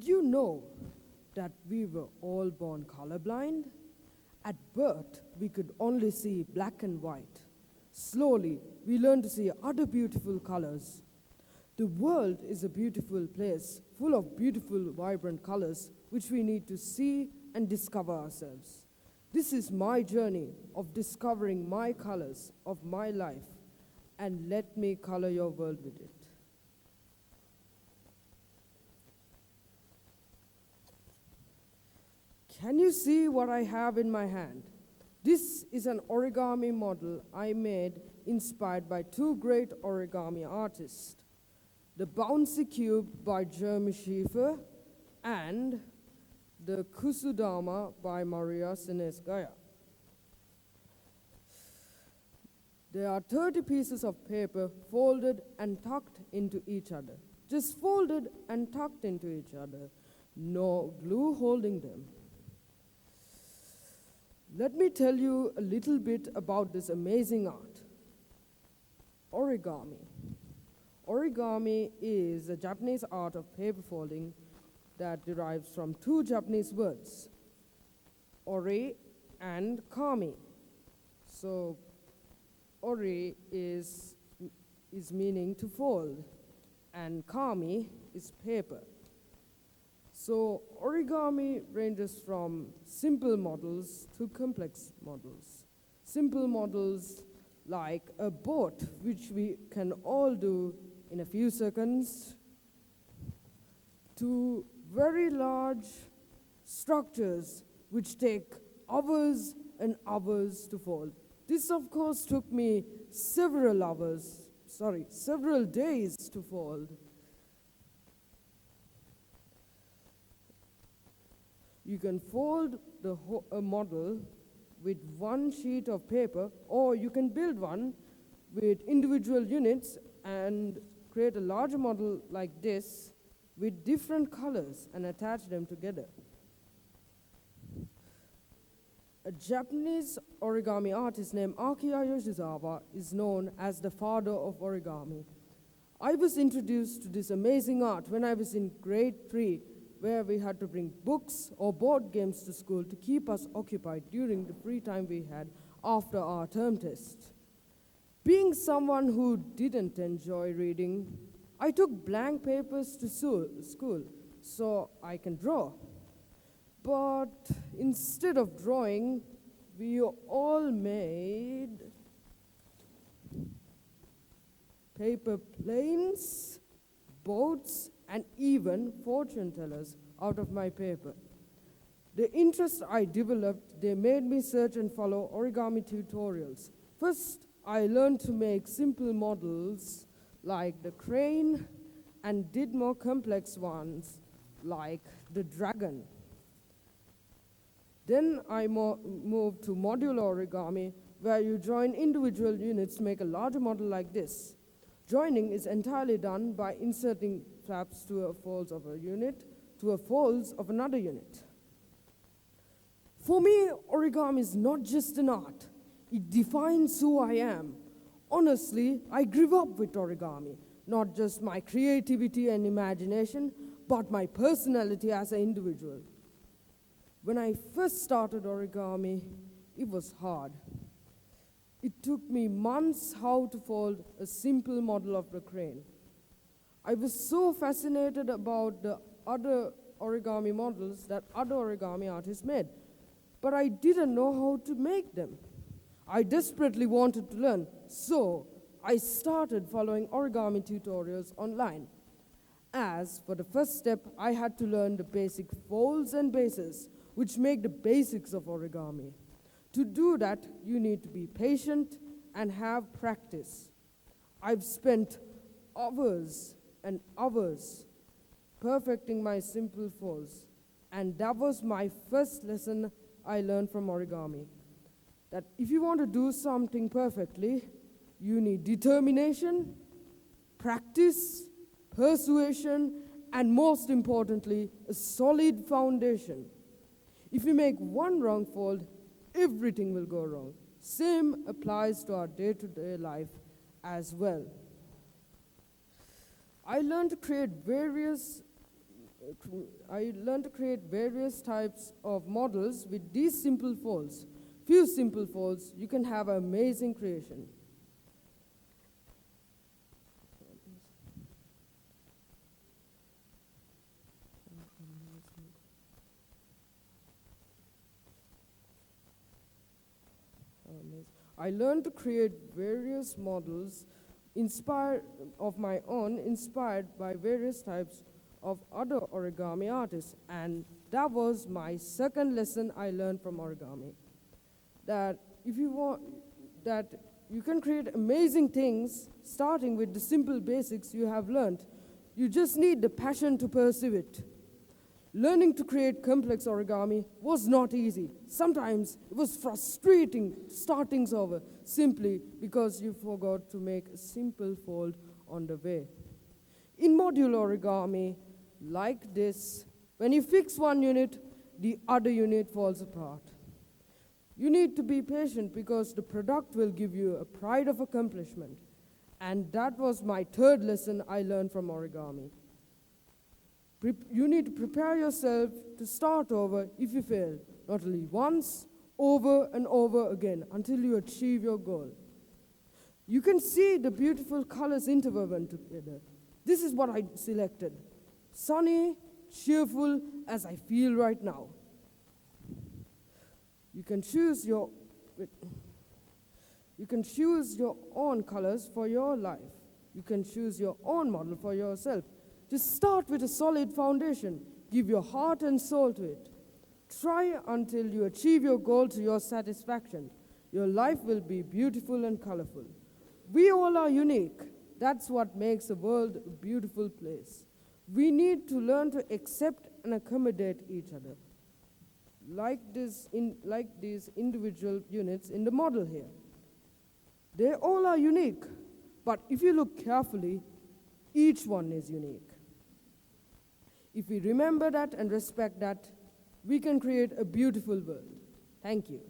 Did you know that we were all born colorblind? At birth, we could only see black and white. Slowly, we learned to see other beautiful colors. The world is a beautiful place, full of beautiful, vibrant colors, which we need to see and discover ourselves. This is my journey of discovering my colors of my life, and let me color your world with it. Can you see what I have in my hand? This is an origami model I made inspired by two great origami artists, the Bouncy Cube by Jeremy Schiefer and the Kusudama by Maria Seneviratne. There are 30 pieces of paper folded and tucked into each other. Just folded and tucked into each other. No glue holding them. Let me tell you a little bit about this amazing art. Origami. Origami is a Japanese art of paper folding that derives from two Japanese words, ori and kami. So, ori is meaning to fold, and kami is paper. So origami ranges from simple models to complex models. Simple models like a boat, which we can all do in a few seconds, to very large structures which take hours and hours to fold. This, of course, took me several days to fold. You can fold a model with one sheet of paper, or you can build one with individual units and create a larger model like this with different colors and attach them together. A Japanese origami artist named Akiya Yoshizawa is known as the father of origami. I was introduced to this amazing art when I was in grade 3, where we had to bring books or board games to school to keep us occupied during the free time we had after our term test. Being someone who didn't enjoy reading, I took blank papers to school so I can draw. But instead of drawing, we all made paper planes, boats, and even fortune tellers out of my paper. The interest I developed, they made me search and follow origami tutorials. First, I learned to make simple models like the crane and did more complex ones like the dragon. Then I moved to modular origami, where you join individual units to make a larger model like this. Joining is entirely done by inserting flaps to a folds of a unit to a folds of another unit. For me, origami is not just an art. It defines who I am. Honestly, I grew up with origami, not just my creativity and imagination, but my personality as an individual. When I first started origami, it was hard. It took me months how to fold a simple model of the crane. I was so fascinated about the other origami models that other origami artists made, but I didn't know how to make them. I desperately wanted to learn, so I started following origami tutorials online. As for the first step, I had to learn the basic folds and bases, which make the basics of origami. To do that, you need to be patient and have practice. I've spent hours and hours perfecting my simple folds, and that was my first lesson I learned from origami. That if you want to do something perfectly, you need determination, practice, persuasion, and most importantly, a solid foundation. If you make one wrong fold, everything will go wrong. Same applies to our day-to-day life as well. I learned to create various I learned to create various types of models with these simple folds. Few simple folds, you can have an amazing creation. I learned to create various models inspired by various types of other origami artists, and that was my second lesson I learned from origami. That if you want, that you can create amazing things starting with the simple basics you have learned. You just need the passion to pursue it. Learning to create complex origami was not easy. Sometimes it was frustrating starting over simply because you forgot to make a simple fold on the way. In modular origami, like this, when you fix one unit, the other unit falls apart. You need to be patient because the product will give you a pride of accomplishment. And that was my third lesson I learned from origami. You need to prepare yourself to start over if you fail, not only once, over and over again until you achieve your goal. You can see the beautiful colors interwoven together. This is what I selected. Sunny, cheerful, as I feel right now. You can choose your own colors for your life. You can choose your own model for yourself. Just start with a solid foundation. Give your heart and soul to it. Try until you achieve your goal to your satisfaction. Your life will be beautiful and colorful. We all are unique. That's what makes the world a beautiful place. We need to learn to accept and accommodate each other, like these individual units in the model here. They all are unique, but if you look carefully, each one is unique. If we remember that and respect that, we can create a beautiful world. Thank you.